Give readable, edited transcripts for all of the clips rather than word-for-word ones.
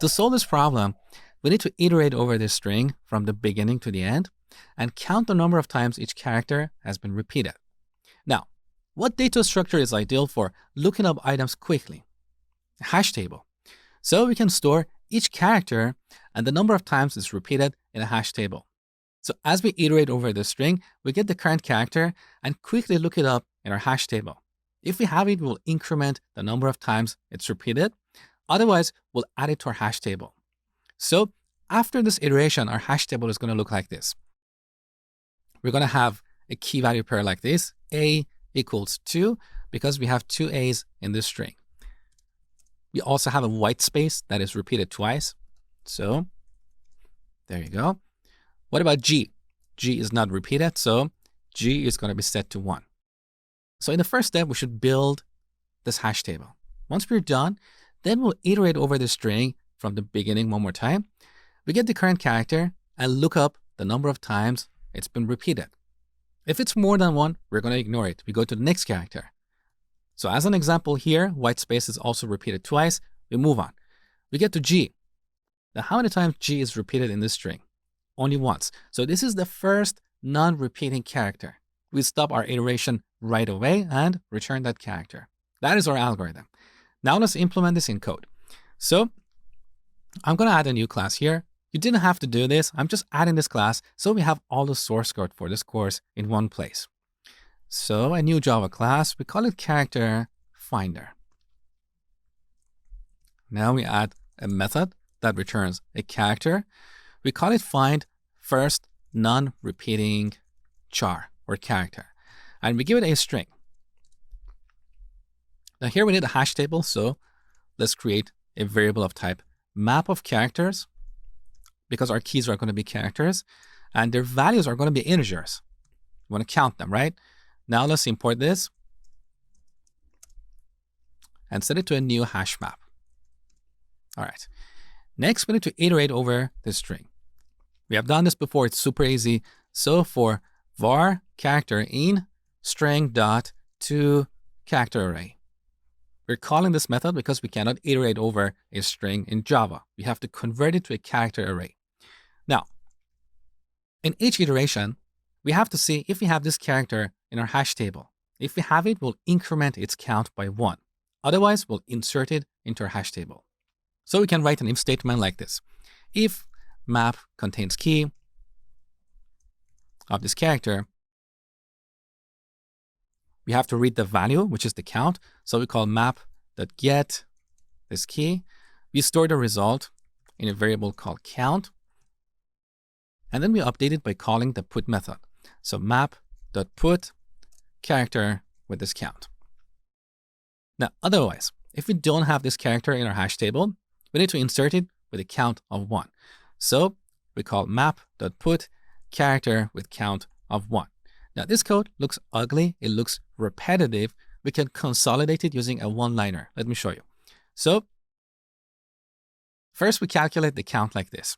To solve this problem, we need to iterate over this string from the beginning to the end and count the number of times each character has been repeated. Now, what data structure is ideal for looking up items quickly? A hash table. So we can store each character and the number of times it's repeated in a hash table. So as we iterate over the string, we get the current character and quickly look it up in our hash table. If we have it, we'll increment the number of times it's repeated. Otherwise, we'll add it to our hash table. So after this iteration, our hash table is going to look like this. We're going to have a key value pair like this, A equals 2, because we have two A's in this string. We also have a white space that is repeated twice. So there you go. What about G? G is not repeated, so G is going to be set to 1. So in the first step, we should build this hash table. Once we're done, then we'll iterate over the string from the beginning one more time. We get the current character and look up the number of times it's been repeated. If it's more than 1, we're going to ignore it. We go to the next character. So as an example here, white space is also repeated twice. We move on. We get to G. Now, how many times G is repeated in this string? Only once. So this is the first non-repeating character. We stop our iteration right away and return that character. That is our algorithm. Now let's implement this in code. So I'm going to add a new class here. You didn't have to do this. I'm just adding this class so we have all the source code for this course in one place. So a new Java class, we call it character finder. Now we add a method that returns a character. We call it find first non-repeating char or character. And we give it a string. Now here we need a hash table, so let's create a variable of type map of characters, because our keys are going to be characters and their values are going to be integers. We want to count them, right? Now let's import this and set it to a new hash map. All right. Next, we need to iterate over this string. We have done this before. It's super easy. So for var character in string dot to character array, we're calling this method because we cannot iterate over a string in Java. We have to convert it to a character array. Now, in each iteration, we have to see if we have this character in our hash table. If we have it, we'll increment its count by 1. Otherwise, we'll insert it into our hash table. So we can write an if statement like this. If map contains key of this character, we have to read the value, which is the count. So we call map.get this key. We store the result in a variable called count. And then we update it by calling the put method. So map.put character with this count. Now, otherwise, if we don't have this character in our hash table, we need to insert it with a count of 1. So we call map.put character with count of 1. Now, this code looks ugly. It looks repetitive. We can consolidate it using a one-liner. Let me show you. So first, we calculate the count like this.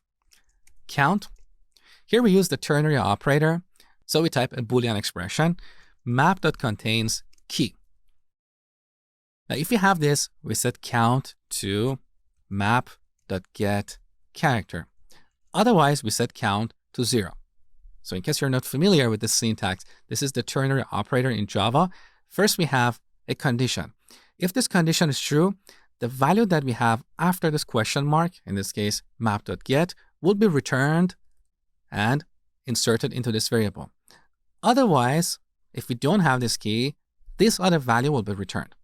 Count. Here we use the ternary operator. So we type a Boolean expression, map.contains key. Now, if we have this, we set count to map.get character. Otherwise, we set count to 0. So in case you're not familiar with this syntax, this is the ternary operator in Java. First, we have a condition. If this condition is true, the value that we have after this question mark, in this case, map.get, will be returned and inserted into this variable. Otherwise, if we don't have this key, this other value will be returned.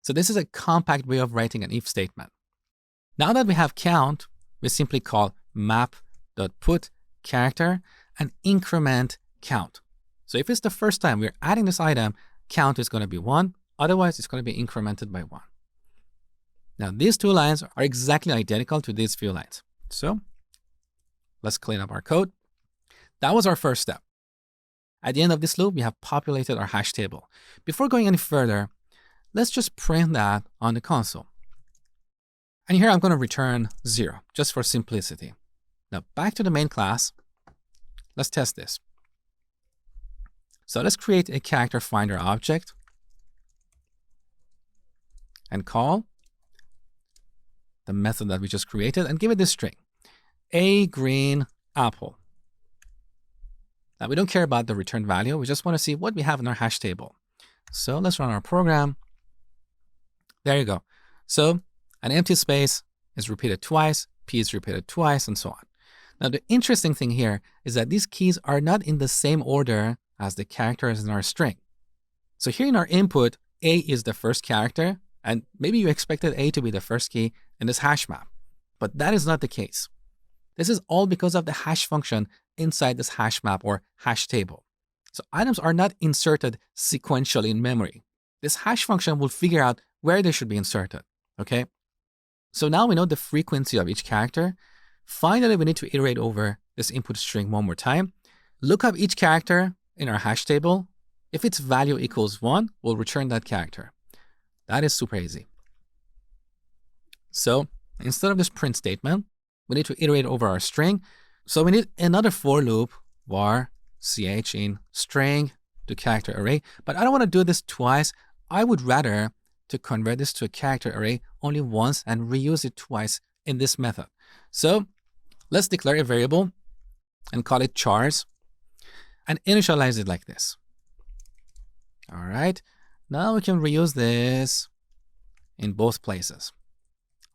So this is a compact way of writing an if statement. Now that we have count, we simply call map.put character and increment count. So if it's the first time we're adding this item, count is going to be 1. Otherwise, it's going to be incremented by 1. Now, these two lines are exactly identical to these few lines. So let's clean up our code. That was our first step. At the end of this loop, we have populated our hash table. Before going any further, let's just print that on the console. And here I'm going to return 0, just for simplicity. Now back to the main class. Let's test this. So let's create a character finder object and call the method that we just created, and give it this string, a green apple. Now, we don't care about the return value. We just want to see what we have in our hash table. So let's run our program. There you go. So an empty space is repeated twice, P is repeated twice, and so on. Now, the interesting thing here is that these keys are not in the same order as the characters in our string. So here in our input, A is the first character, and maybe you expected A to be the first key in this hash map, but that is not the case. This is all because of the hash function inside this hash map or hash table. So items are not inserted sequentially in memory. This hash function will figure out where they should be inserted, okay? So now we know the frequency of each character. Finally, we need to iterate over this input string one more time. Look up each character in our hash table. If its value equals 1, we'll return that character. That is super easy. So instead of this print statement, we need to iterate over our string. So we need another for loop, var ch in string to character array. But I don't want to do this twice. I would rather to convert this to a character array only once and reuse it twice in this method. So let's declare a variable and call it chars and initialize it like this. All right, now we can reuse this in both places.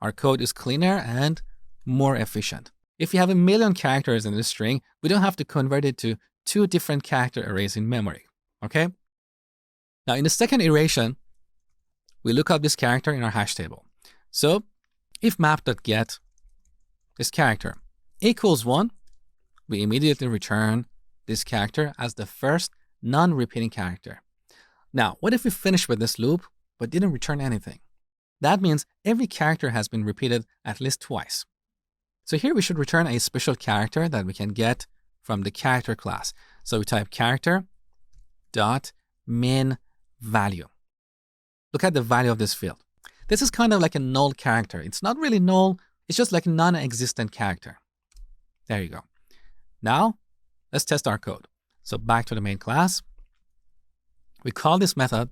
Our code is cleaner and more efficient. If you have 1,000,000 characters in this string, we don't have to convert it to 2 different character arrays in memory, okay? Now in the second iteration, we look up this character in our hash table. So if map.get this character equals 1, we immediately return this character as the first non-repeating character. Now, what if we finish with this loop, but didn't return anything? That means every character has been repeated at least twice. So here we should return a special character that we can get from the character class. So we type character dot min value. Look at the value of this field. This is kind of like a null character. It's not really null. It's just like a non-existent character. There you go. Now, let's test our code. So back to the main class. We call this method,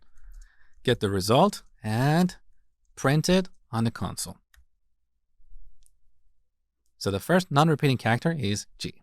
get the result, and print it on the console. So the first non-repeating character is G.